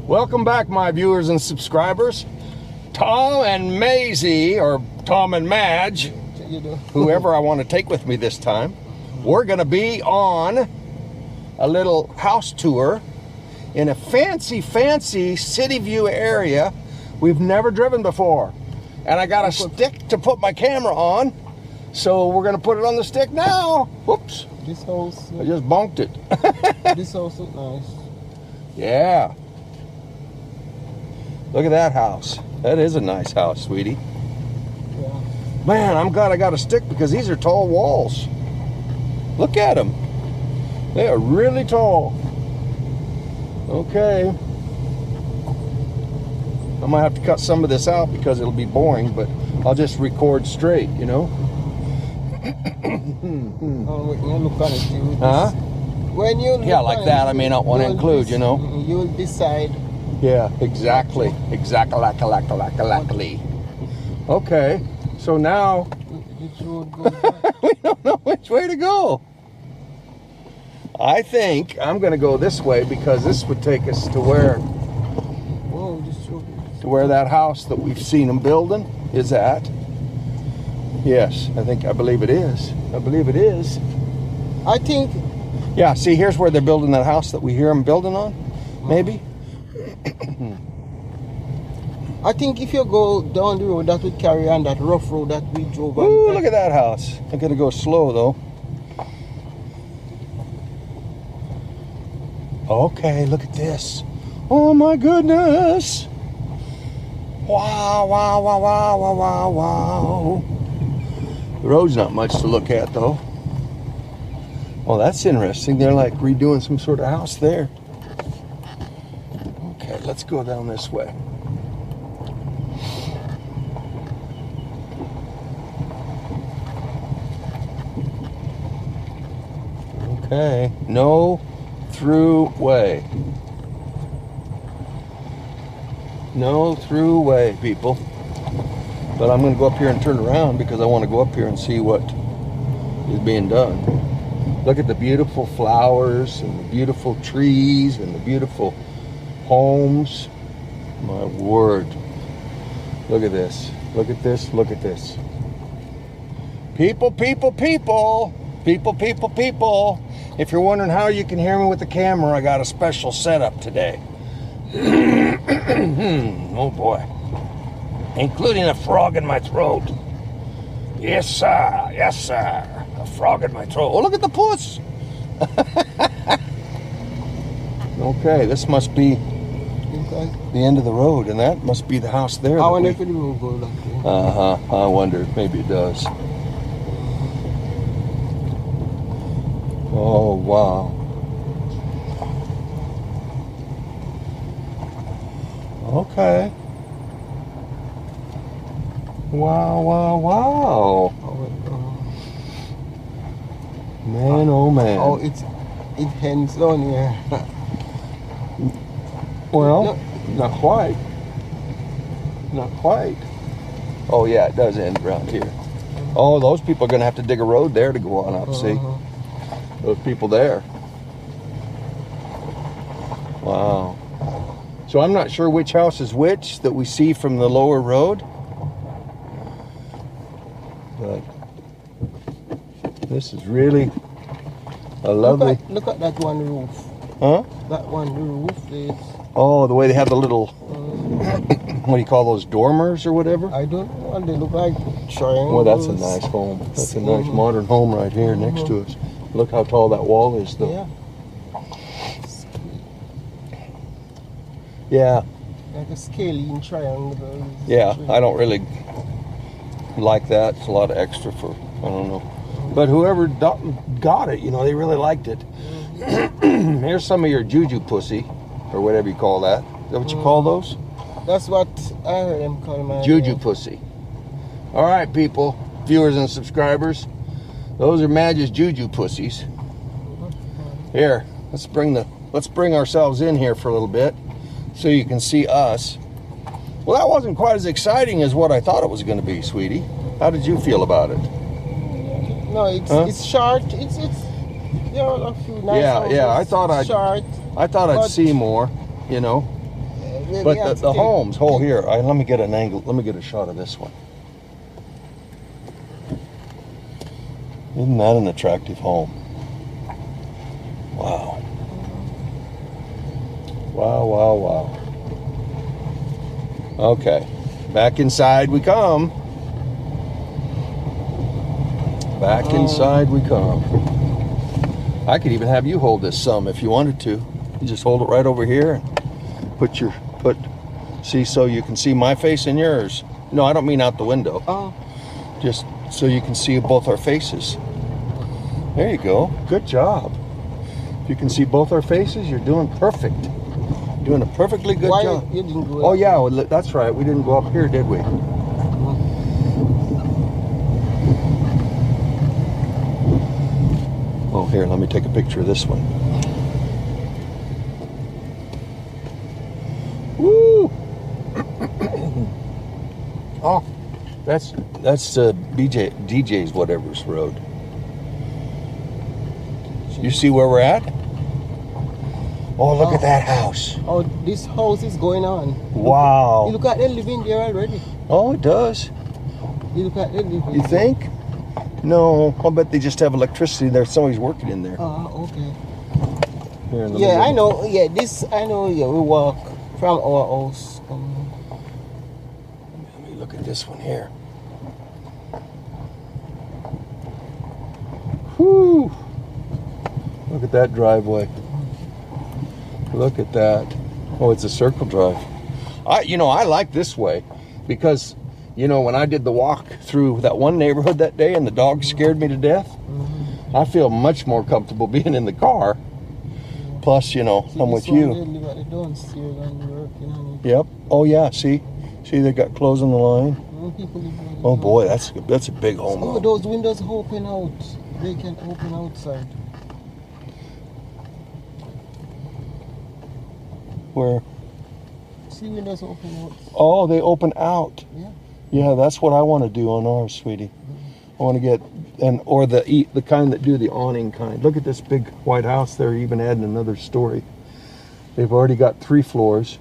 Welcome back, my viewers and subscribers. Tom and Maisie, or Tom and Madge, whoever I want to take with me this time, we're going to be on a little house tour in a fancy city view area we've never driven before. And I got a stick to put my camera on, so we're going to put it on the stick now. Whoops. This house. I just bonked it. This house looks nice. Yeah. Look at that house. That is a nice house, sweetie. Yeah. Man, I'm glad I got a stick because these are tall walls. Look at them. They are really tall. Okay. I might have to cut some of this out because it'll be boring, but I'll just record straight, you know? Oh, when you look at it, you will Huh? when you Yeah, like that. I may not want to include, you know? You will decide. Yeah, exactly. Exactly. Okay, so now Which road goes back. we don't know which way to go. I think I'm going to go this way because this would take us to where Whoa, this road. to that house that we've seen them building is at. Yes, I believe it is. I believe it is. I think. Yeah, see, here's where they're building that house that we hear them building on, maybe. I think if you go down the road that would carry on that rough road that we drove on. Ooh, look at that house. I'm going to go slow, though. Okay, look at this. Oh, my goodness. Wow. The road's not much to look at, though. Well, that's interesting. They're like redoing some sort of house there. Okay, let's go down this way. Okay, no through way. No through way, people. But I'm going to go up here and turn around because I want to go up here and see what is being done. Look at the beautiful flowers and the beautiful trees and the beautiful homes. My word. Look at this. Look at this. Look at this. People. If you're wondering how you can hear me with the camera, I got a special setup today. Oh boy. Including a frog in my throat. Yes, sir. Yes, sir. A frog in my throat. Oh, look at the puss. Okay, this must be the end of the road, and that must be the house there. I wonder if it will go that way. I wonder. Maybe it does. Oh, wow. Okay. Wow. Man, oh man. Oh, it ends down here. Well, No. not quite. Not quite. Oh yeah, it does end around here. Oh, those people are going to have to dig a road there to go on up, see? Those people there. Wow. So I'm not sure which house is which that we see from the lower road. But this is really a lovely... Look at that one roof. Huh? That one roof is... Oh, the way they have the little... what do you call those, dormers or whatever? I don't know. They look like triangles. Well, that's a nice home. That's a nice modern home right here next to us. Look how tall that wall is, though. Yeah. Yeah. Like a scaling triangle. Yeah, I don't really like that. It's a lot of extra for, I don't know. But whoever got it, you know, they really liked it. Here's some of your juju pussy, or whatever you call that. Is that what you call those? That's what I heard them call my Juju pussy. All right, people, viewers and subscribers. Those are Madge's juju pussies. Here, let's bring ourselves in here for a little bit so you can see us. Well, that wasn't quite as exciting as what I thought it was going to be, sweetie. How did you feel about it? No, it's short. It's a few nice houses. Yeah. I thought I'd short. see more, you know. But the homes. Oh, here. Let me get an angle. Let me get a shot of this one. Isn't that an attractive home? Wow. Wow, wow, wow. Okay. Back inside we come. Back inside we come. I could even have you hold this some if you wanted to. You just hold it right over here and see, so you can see my face and yours. No, I don't mean out the window. Oh. Just so you can see both our faces. There you go. Good job. If you can see both our faces, you're doing perfect. Doing a perfectly good job. You didn't go oh yeah, well, that's right. We didn't go up here, did we? Oh, here, let me take a picture of this one. Woo! Oh, that's DJ's whatever's road. You see where we're at? Oh, look at that house. Oh, this house is going on. Wow. You look at them living there already. Oh, it does. You look at them living. You think? No, I'll bet they just have electricity there. Somebody's working in there. Oh, okay. Here, Yeah, I know. Yeah, this, I know. Yeah, we walk from our house. Let me look at this one here. Whew. Look at that driveway. Look at that. Oh, it's a circle drive. I like this way because, when I did the walk through that one neighborhood that day and the dog scared me to death, I feel much more comfortable being in the car. Plus, I'm with you. Yep. Oh, yeah. See, they got clothes on the line. Oh, boy, that's a big home. Oh, those windows open out. They can open outside. Where? See, windows open out. Oh, they open out. Yeah. Yeah, that's what I want to do on ours, sweetie. I want to get or the kind that do the awning kind. Look at this big white house. They're even adding another story. They've already got 3 floors,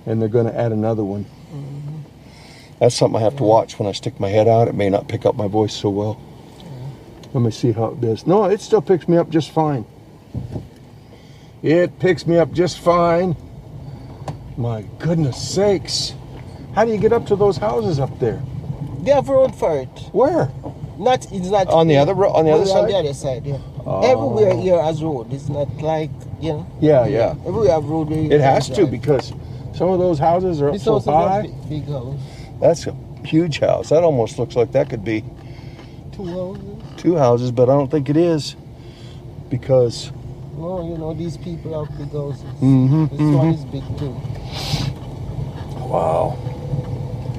and they're going to add another one. That's something I have to watch when I stick my head out. It may not pick up my voice so well. Let me see how it does. No, it still picks me up just fine. It picks me up just fine. My goodness sakes. How do you get up to those houses up there? They have road for it. Where? It's not on the other side? On the other side, yeah. Everywhere here has road. It's not like, Yeah. Everywhere have road. It has to, because some of those houses are up so high. Big house. That's a huge house. That almost looks like that could be 2 houses. 2 houses, but I don't think it is, because no, these people have big houses. This one is big too. Wow.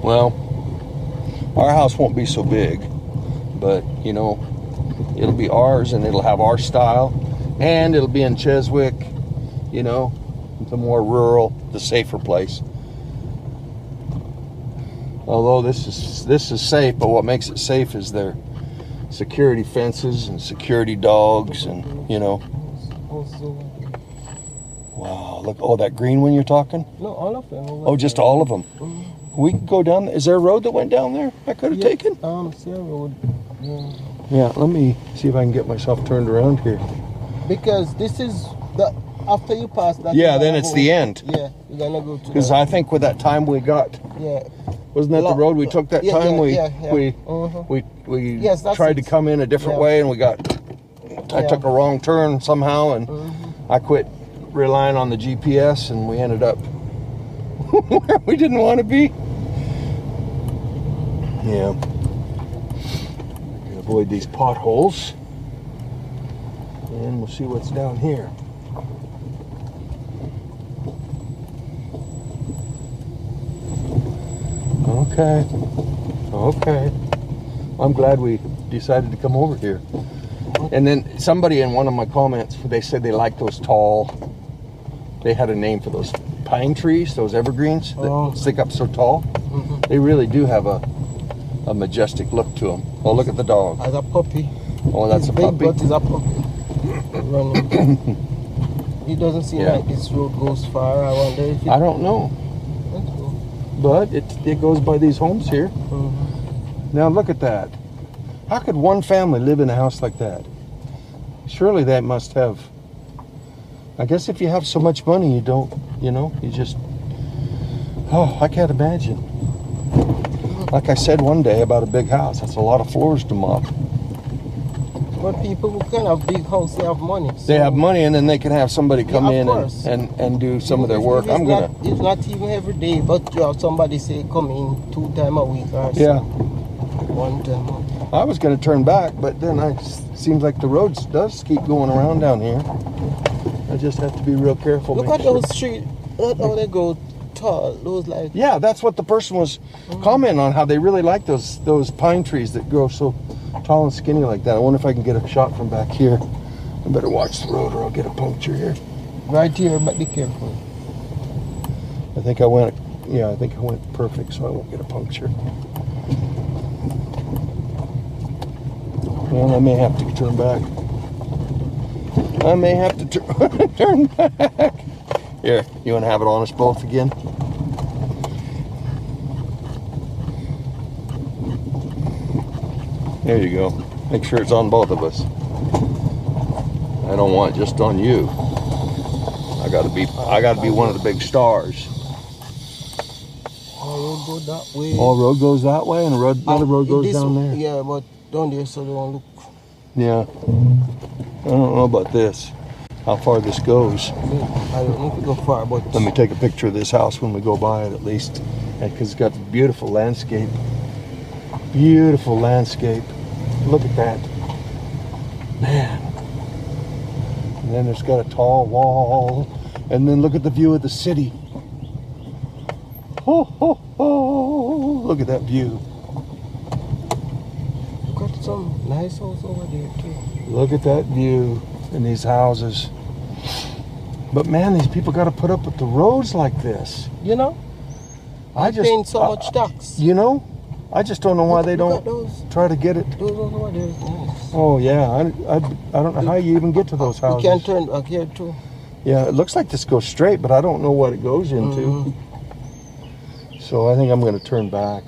Well, our house won't be so big, but it'll be ours, and it'll have our style, and it'll be in Cheswick, the more rural, the safer place. Although this is safe, but what makes it safe is their security fences and security dogs, and Wow, look, that green one you're talking? No, all of them. Oh, just all of them. We could go down. Is there a road that went down there I could have taken? See a road. Yeah, let me see if I can get myself turned around here. Because this is after you pass that. Yeah, then it's the end. Yeah, you're gonna go to. Because I think with that time we got. Yeah. Wasn't that the road we took that time? We tried to come in a different way, and I took a wrong turn somehow, and I quit relying on the GPS, and we ended up where we didn't want to be. Yeah. Avoid these potholes, and we'll see what's down here. Okay. I'm glad we decided to come over here. And then somebody in one of my comments, they said they like those tall, they had a name for those pine trees, those evergreens that stick up so tall. They really do have a majestic look to them. Oh, look at the dog. As a puppy. Oh, that's a puppy. But he's a puppy. Running. It doesn't seem like this road goes far. I wonder if I don't know. but it goes by these homes here. Now look at that. How could one family live in a house like that? Surely that must have, I guess if you have so much money, you don't, you know, you just, oh, I can't imagine. Like I said one day about a big house, that's a lot of floors to mop. But people who can have big house, they have money. So They have money, and then they can have somebody come in course. and do some of their work. It's not even every day, but you have somebody say come in 2 times a week or Yeah. 1 time a week. I was going to turn back, but then seems like the road does keep going around down here. I just have to be real careful. Look at those streets. Look how they go tall. Those like. Yeah, that's what the person was commenting on, how they really like those pine trees that grow so tall and skinny like that. I wonder if I can get a shot from back here. I better watch the road or I'll get a puncture here. Right here, but be careful. I think I went perfect, so I won't get a puncture. Well, I may have to turn back. I may have to turn back. Here, you want to have it on us both again? There you go. Make sure it's on both of us. I don't want it just on you. I gotta be one of the big stars. Oh, road go that way. Oh, road goes that way, and another road goes down there. Yeah, but down there so they don't look. Yeah. I don't know about this. How far this goes. I don't know if it go far, but Let me take a picture of this house when we go by it at least. Because it's got beautiful landscape. Beautiful landscape. Look at that. Man. And then it's got a tall wall. And then look at the view of the city. Ho, ho, ho. Look at that view. got some nice house over there too. Look at that view in these houses. But man, these people got to put up with the roads like this. You know? Paying so much tax. You know? I just don't know why they don't try to get it. Those over there is nice. Oh yeah, I don't know how you even get to those houses. You can turn back here too. Yeah, it looks like this goes straight, but I don't know what it goes into. So I think I'm going to turn back.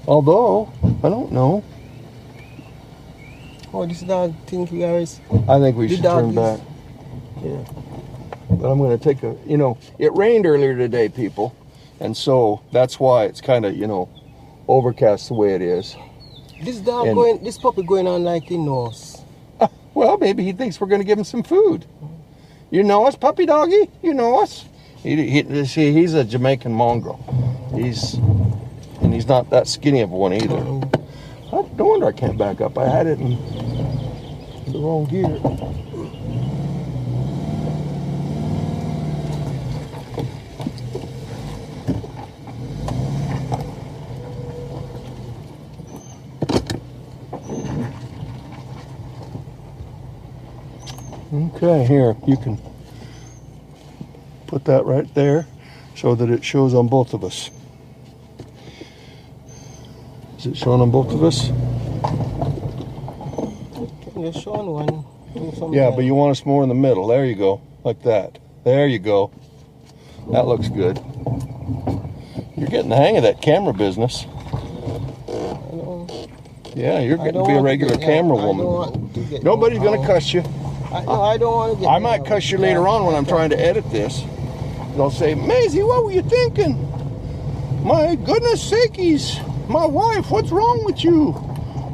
Although, I don't know. Oh, this dog think we are. I think we should turn back. Yeah. But I'm going to take a, it rained earlier today, people. And so that's why it's kind of, overcast the way it is. This dog this puppy going on like he knows. Well, maybe he thinks we're going to give him some food. You know us, puppy doggy? You know us? He's a Jamaican mongrel. He's not that skinny of one either. No wonder I can't back up. I had it in the wrong gear. Okay, here, you can put that right there so that it shows on both of us. Is it showing on both of us? You're showing one. Yeah, but you want us more in the middle. There you go, like that. There you go. That looks good. You're getting the hang of that camera business. Yeah, you're getting to be a regular camera woman. Nobody's going to cuss you. I don't want to get. I might cuss you later on when I'm trying to edit this. They'll say, Maisie, what were you thinking? My goodness sakeys, my wife, what's wrong with you?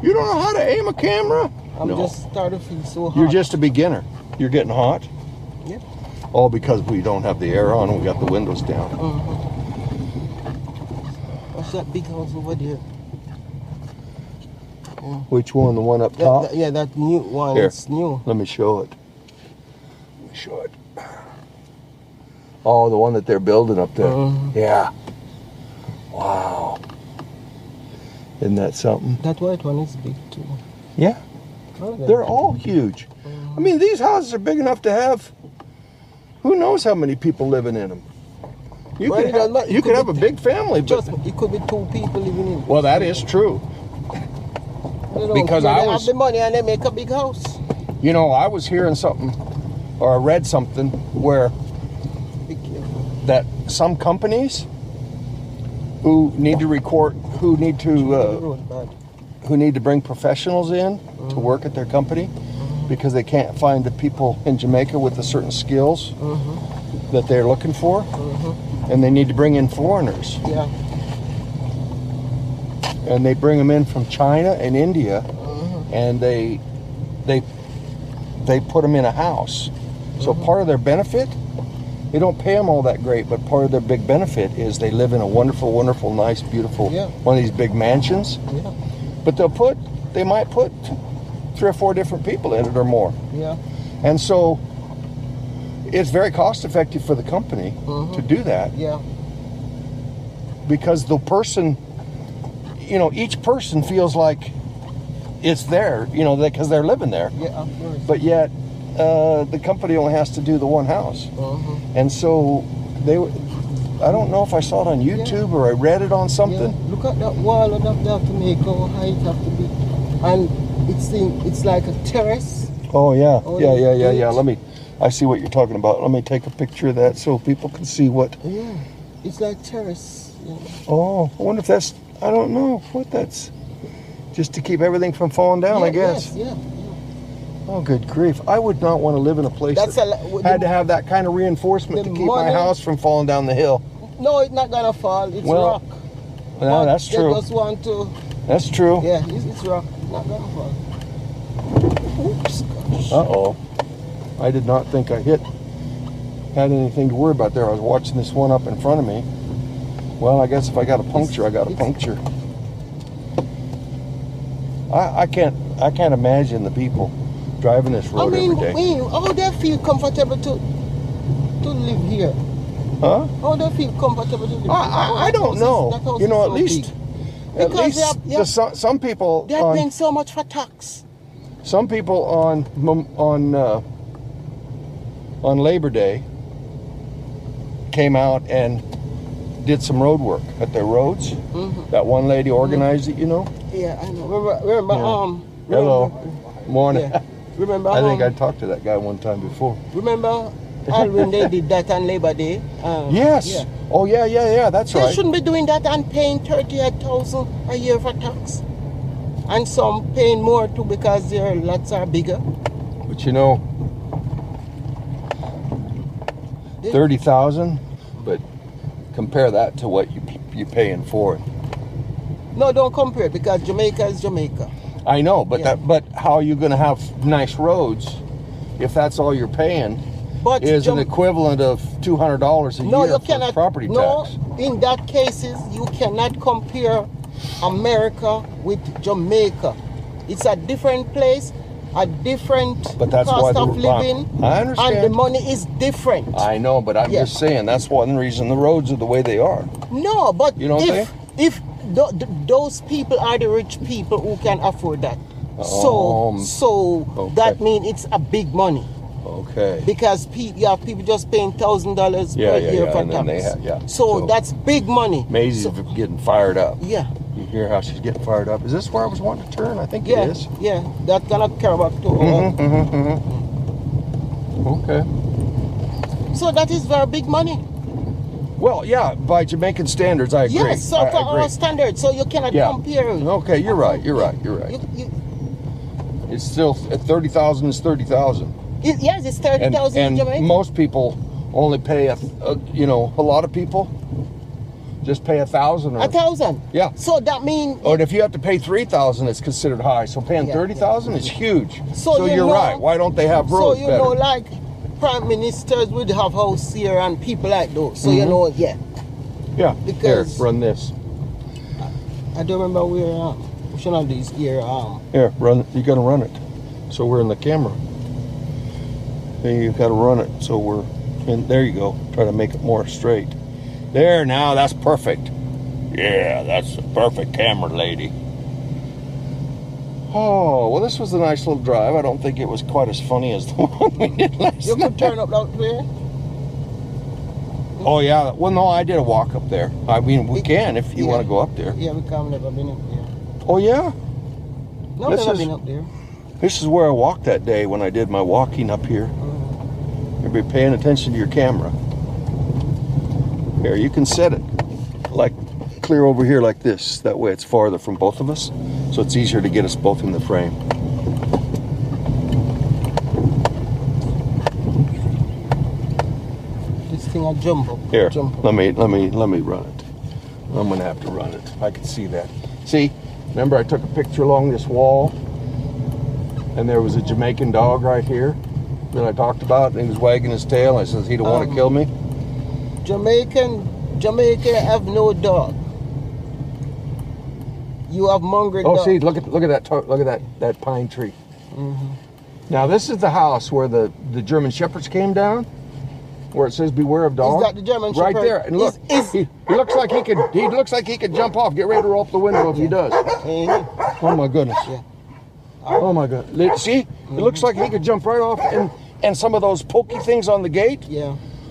You don't know how to aim a camera? I'm just starting to feel so hot. You're just a beginner. You're getting hot? Yep. All because we don't have the air on and we got the windows down. What's that big house over there? Which one? The one up top? Yeah, that new one. Here, it's new. let me show it. Let me show it. Oh, the one that they're building up there. Yeah. Wow. Isn't that something? That white one is big too. Yeah. They're all huge. I mean, these houses are big enough to have, who knows how many people living in them. You could have a big family. Just, it could be 2 people living in it. Well, that is true. Because they have the money and they make a big house. I was hearing something, or I read something where that some companies who need to record, who need to bring professionals in to work at their company because they can't find the people in Jamaica with the certain skills that they're looking for, and they need to bring in foreigners. Yeah. And they bring them in from China and India, and they put them in a house. So part of their benefit, they don't pay them all that great, but part of their big benefit is they live in a wonderful, wonderful, nice, beautiful, one of these big mansions. Yeah. But they might put 3 or 4 different people in it or more. Yeah. And so it's very cost effective for the company to do that. Yeah. Because the person, you know, each person feels like it's there, you know, because they're living there. Yeah, of course. But yet, the company only has to do the one house. And so I don't know if I saw it on YouTube or I read it on something. Yeah. Look at that wall of that to make how high it have to be. And it's like a terrace. Oh yeah, Oh, yeah. I see what you're talking about. Let me take a picture of that so people can see what. Yeah, it's like terrace. Yeah. Oh, I wonder if that's, I don't know what that's. Just to keep everything from falling down, I guess. Yes, yeah. Oh, good grief. I would not want to live in a place that had to have that kind of reinforcement to keep my house from falling down the hill. No, it's not going to fall. It's rock. No, that's true. They just want to... That's true. Yeah, it's rock. Not going to fall. Oops, gosh. Uh-oh. I did not think I had anything to worry about there. I was watching this one up in front of me. Well, I guess if I got a puncture, I got a puncture. I can't imagine the people driving this road every day. How they feel comfortable to live here? Huh? How they feel comfortable to live here? I don't know. You know, at least some people they're paying so much for tax. Some people on Labor Day came out and did some road work at their roads. That one lady organized it, you know. Yeah, I know. Remember, hello, morning. Yeah. Remember, I think I talked to that guy one time before. Remember, when they did that on Labor Day? Yes. Yeah. Oh yeah. That's right. They shouldn't be doing that and paying 38,000 a year for tax, and some paying more too because their lots are bigger. But you know, 30,000, but compare that to what you paying for it. No, don't compare it because Jamaica is Jamaica. I know, but but how are you going to have nice roads if that's all you're paying? But is an equivalent of $200 a year for property tax. No, in that cases you cannot compare America with Jamaica. It's a different place, a different cost of living. I understand. And the money is different. I know, but I'm just saying that's one reason the roads are the way they are. No, but you know what I'm saying? If those people are the rich people who can afford that. So that means it's a big money. Okay. Because you have people just paying $1,000 per year for tax. So that's big money. Maisie's getting fired up. Yeah. You hear how she's getting fired up. Is this where I was wanting to turn? I think it is. Yeah, that's gonna carry back to Okay. So that is very big money. Well, yeah, by Jamaican standards, I agree. Yes, so for our standards, so you cannot compare it. Okay, you're right. It's still 30,000 is 30,000. Yes, it's 30,000 in Jamaica. And most people only pay a lot of people just pay 1,000 or 1,000. Yeah. So that means. Or if you have to pay 3,000, it's considered high. So paying 30,000 is huge. So you're right. Why don't they have roads better? So like prime ministers would have house here and people like those. So Yeah. Because here, run this. I don't remember where we should have these here. Here, run. You gotta run it. So we're in the camera. Then you gotta run it. So we're in. There you go. Try to make it more straight. There, now that's perfect. Yeah, that's a perfect camera, lady. Oh, well, this was a nice little drive. I don't think it was quite as funny as the one we did last night. You could turn up out there. Oh, yeah. Well, no, I did a walk up there. I mean, we can if you want to go up there. Yeah, we can't. Never been up there. Oh, yeah? No, never been up there. This is where I walked that day when I did my walking up here. You'll be paying attention to your camera. Here, you can set it like clear over here like this. That way it's farther from both of us. So it's easier to get us both in the frame. This thing will jump up. Here, jump up. let me run it. I'm gonna have to run it. I can see that. See, remember I took a picture along this wall and there was a Jamaican dog right here that I talked about, and he was wagging his tail. I says he don't want to kill me. Jamaica have no dog. You have mongrel dog. Oh, see, look at that pine tree. Now this is the house where the German shepherds came down, where it says "Beware of dogs." Is that the German shepherd? Right there, and look, he looks like he could. He looks like he could jump off. Get ready to roll up the window if he does. Oh my goodness. Yeah. Oh my God. See, it looks like he could jump right off, and some of those pokey things on the gate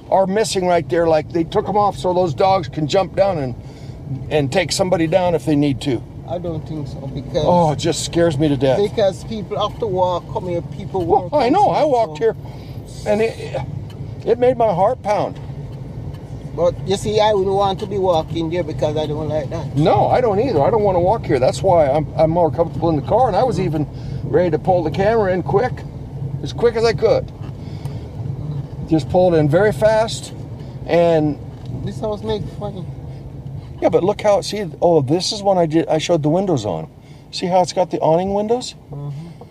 are missing right there. Like they took them off so those dogs can jump down and take somebody down if they need to. I don't think so, because it just scares me to death. Because people have to walk. Come here, people walk. Well, I know. I walked here, and it made my heart pound. But you see, I wouldn't want to be walking there because I don't like that. No, I don't either. I don't want to walk here. That's why I'm more comfortable in the car. And I was even ready to pull the camera in as quick as I could. Just pulled in very fast, and this house makes funny. Yeah, but look how this is when I showed the windows on. See how it's got the awning windows?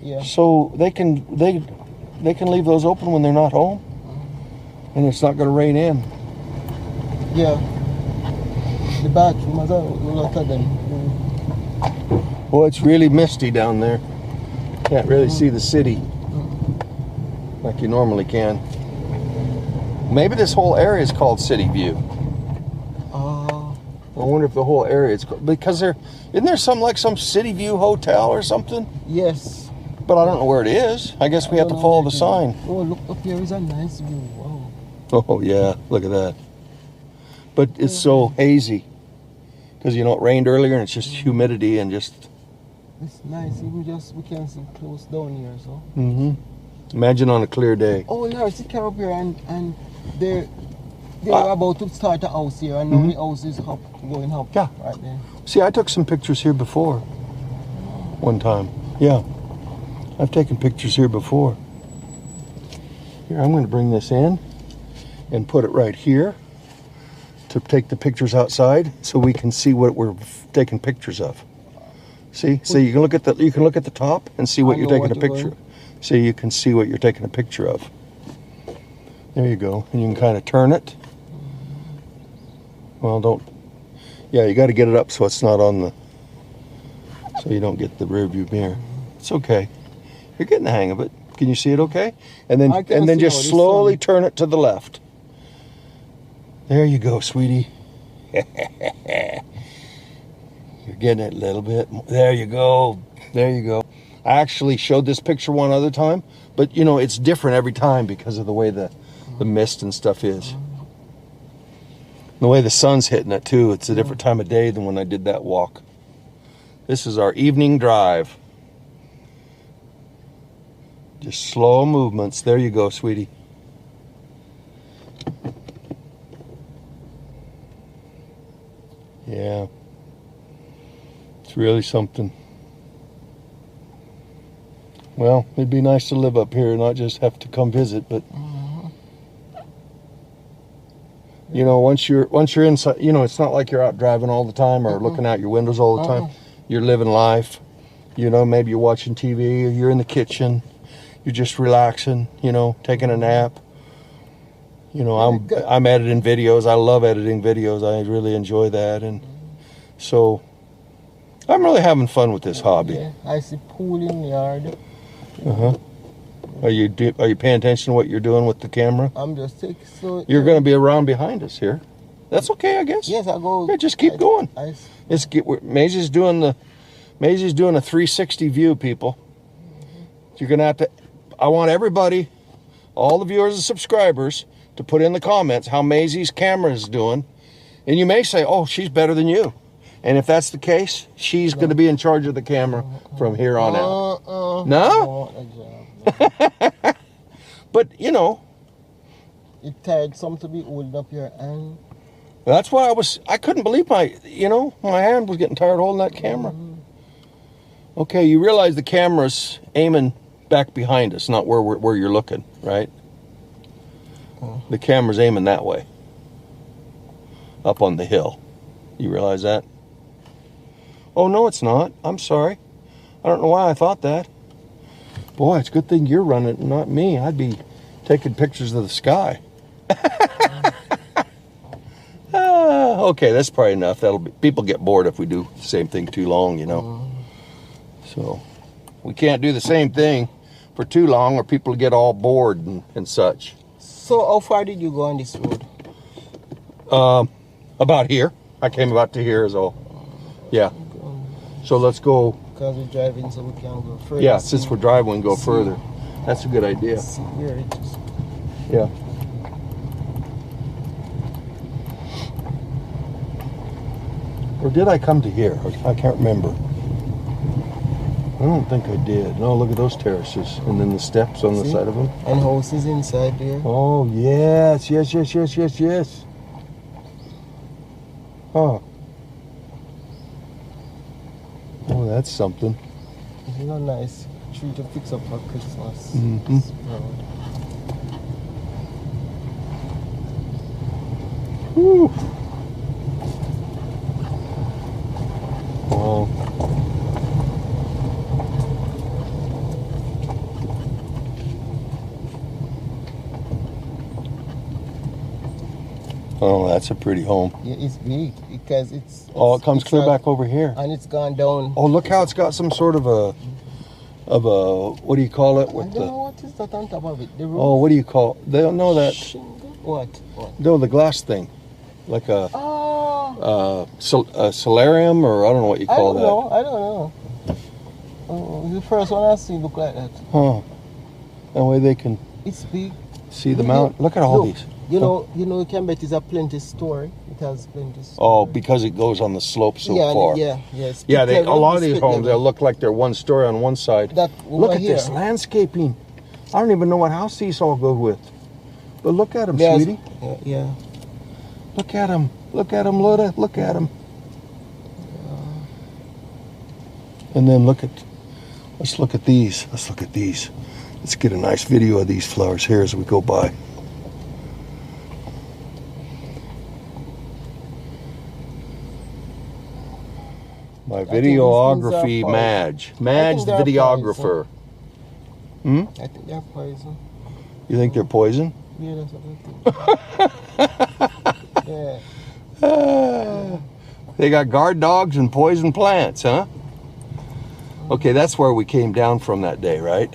Yeah. So they can leave those open when they're not home, and it's not going to rain in. Yeah. The bathroom as well, a lot of them. Well, it's really misty down there. Can't really see the city like you normally can. Maybe this whole area is called City View. I wonder if the whole area is because isn't there some City View hotel or something? Yes. But I don't know where it is. I guess we have to follow the sign. Oh, look up here is a nice view. Wow. Oh yeah, look at that. But it's so hazy because it rained earlier and it's just humidity and just. It's nice. We can see close down here, so. Imagine on a clear day. Oh, Lord, see car up here and they're about to start a house here, and now the house is going up. Yeah. Right there. See, I took some pictures here before. One time. Yeah. I've taken pictures here before. Here, I'm going to bring this in and put it right here to take the pictures outside so we can see what we're taking pictures of. See? So you can look at the top and see what you're taking a picture of. So you can see what you're taking a picture of. There you go. And you can kind of turn it. Well, you got to get it up so it's not on so you don't get the rear view mirror. It's okay. You're getting the hang of it. Can you see it okay? And then just slowly turn it to the left. There you go, sweetie. You're getting it a little bit. There you go. There you go. I actually showed this picture one other time, but it's different every time because of the way the mist and stuff is. The way the sun's hitting it too, it's a different time of day than when I did that walk. This is our evening drive. Just slow movements. There you go, sweetie. Yeah. It's really something. Well, it'd be nice to live up here and not just have to come visit, but once you're inside, it's not like you're out driving all the time or looking out your windows all the time. You're living life. Maybe you're watching TV or you're in the kitchen. You're just relaxing, taking a nap. I'm editing videos. I love editing videos. I really enjoy that, and so I'm really having fun with this hobby. Yeah, I see pool in the yard. Are you paying attention to what you're doing with the camera? I'm just taking You're going to be around behind us here. That's okay, I guess. Yes, I go. Yeah, just keep going. Maisie's doing a 360 view, people. You're going to have to. I want everybody, all the viewers and subscribers, to put in the comments how Maisie's camera is doing, and you may say, "Oh, she's better than you." And if that's the case, she's going to be in charge of the camera from here on out. No? But, it's tired some to be holding up your hand. That's why I couldn't believe my hand was getting tired holding that camera. Okay, you realize the camera's aiming back behind us, not where you're looking, right? The camera's aiming that way. Up on the hill. You realize that? Oh, no, it's not. I'm sorry. I don't know why I thought that. Boy, it's a good thing you're running, not me. I'd be taking pictures of the sky. Okay, that's probably enough. People get bored if we do the same thing too long, you know. So we can't do the same thing for too long or people get all bored and such. So how far did you go on this road? About here. I came about to here is all. Yeah. So let's go. Because we're driving so we can go further. Yeah, since we're driving, we can go further. That's a good idea. See where it is. Yeah. Or did I come to here? I can't remember. I don't think I did. No, look at those terraces. And then the steps on the side of them. And houses inside there. Oh, yes. Yes. Huh. Oh, that's something. It's a nice tree to fix up for Christmas. Mm-hmm. Woo. Wow. Oh, that's a pretty home. Yeah, it's big because it's it comes clear back over here. And it's gone down. Oh, look how it's got some sort of a what do you call it? I don't know what is that on top of it. The roof? Oh, what do you call it? They don't know that. What? No, the glass thing. Like a solarium, or I don't know what you call that. I don't know. Oh, the first one I see look like that. Huh. That way they can It's big. see the mountain. Look at all these. You know, you can bet it's a plenty story. It has plenty story. Oh, because it goes on the slope so far. Yeah. A lot of these homes, they'll look like they're one story on one side. Look at this landscaping. I don't even know what house these all go with. But look at them, sweetie. Yeah. Look at them. Look at them, Lotta. Look at them. And then let's look at these. Let's look at these. Let's get a nice video of these flowers here as we go by. My videography, Madge. Madge, the videographer. I think they're poison. You think they're poison? Yeah, that's what I think. Yeah. They got guard dogs and poison plants, huh? Okay, that's where we came down from that day, right?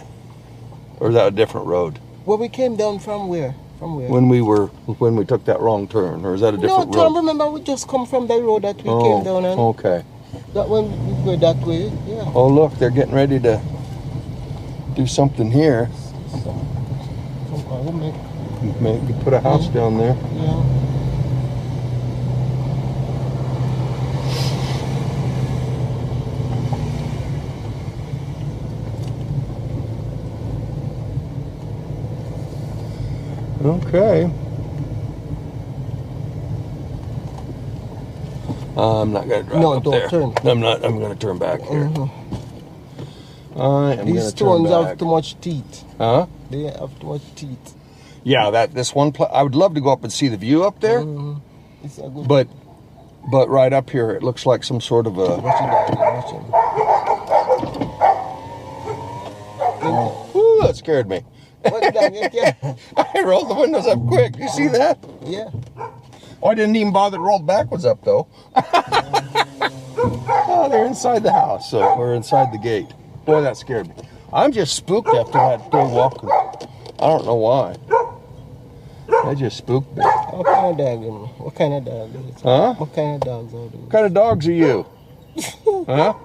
Or is that a different road? Well, we came down from where? From where? When we took that wrong turn, or is that a different road? No, Tom, remember we just come from the road that we came down on. Okay. That when we go that way, yeah. Oh, look, they're getting ready to do something here. Maybe put a house down there. Yeah. Okay. I'm not going to drive up there. Turn. I'm not. I'm going to turn back here. I am going to turn back. These stones have too much teeth. Huh? They have too much teeth. Yeah, this one. I would love to go up and see the view up there. It's a good. But right up here, it looks like some sort of a. Watch it. Ooh, that scared me. What did I get? Yeah. I rolled the windows up quick. You see that? Yeah. Oh, I didn't even bother to roll backwards up, though. Oh, they're inside the house, so we're inside the gate. Boy, that scared me. I'm just spooked after that day walking. I don't know why. That just spooked me. What kind of dog is it? What kind of dog is it? Huh? What kind of dogs are these? What kind of dogs are you? Huh?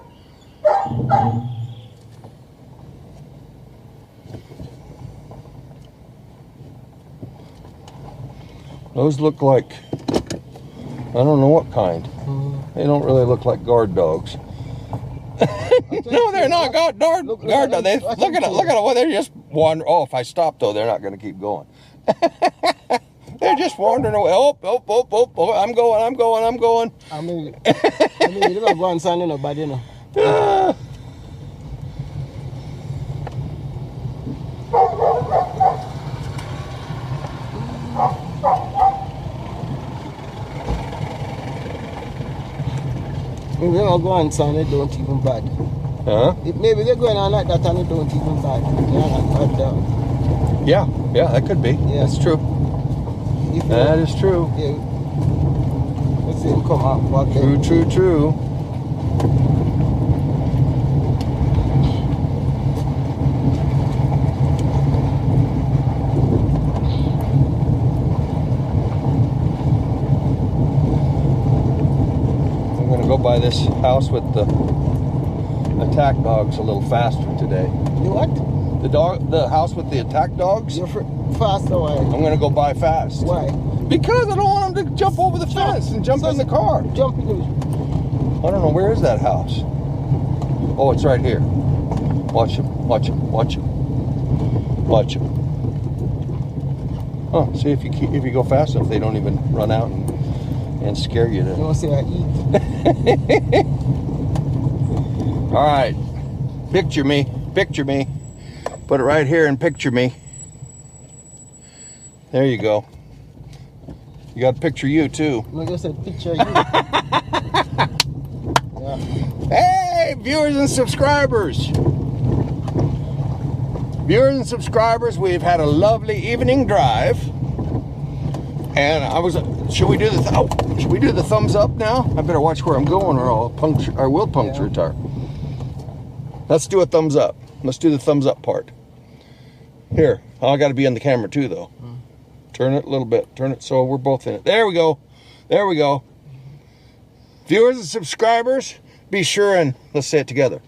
Those look like, I don't know what kind. They don't really look like guard dogs. No, they're not guard dogs. Look at them. Look at them. Well, they're just wandering. Oh, if I stop though, they're not going to keep going. They're just just wandering away. Oh, I'm going. I mean, you don't go and sign nobody, you know. Maybe they don't go and sign it, don't even bad. Huh? Maybe they're going on like that and it don't even bad. Yeah, that could be. Yeah. That's true. That is true. Yeah. Let's see him come out. Walk True. I'm going to go by this house with the attack dogs a little faster today. You what? The house with the attack dogs? You're fast away. I'm going to go by fast. Why? Because I don't want them to jump over the fence and jump in the car. Jump in. I don't know, where is that house? Oh, it's right here. Watch him. Oh, see if you go fast enough, they don't even run out and scare you. You want to say I eat? All right, picture me. Put it right here and picture me. There you go. You got to picture you too. No, just said picture you. Yeah. Hey, viewers and subscribers. We've had a lovely evening drive. And should we do the thumbs up now? I better watch where I'm going or I will puncture a tire. Let's do a thumbs up. Let's do the thumbs up part. Here, I got to be on the camera too though. Turn it a little bit. Turn it so we're both in it. There we go. Viewers and subscribers, be sure and let's say it together.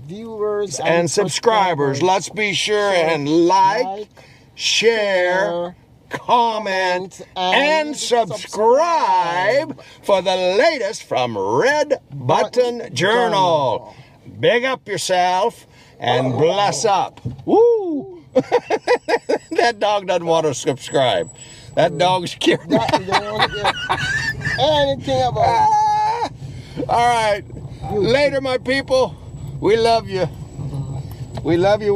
Viewers and subscribers, let's be sure and like, share, comment, and subscribe for the latest from Red Button Journal. Big up yourself and bless up. Woo! That dog doesn't want to subscribe. That dog's scared. Anything about it. All right. Later, my people. We love you. We love you.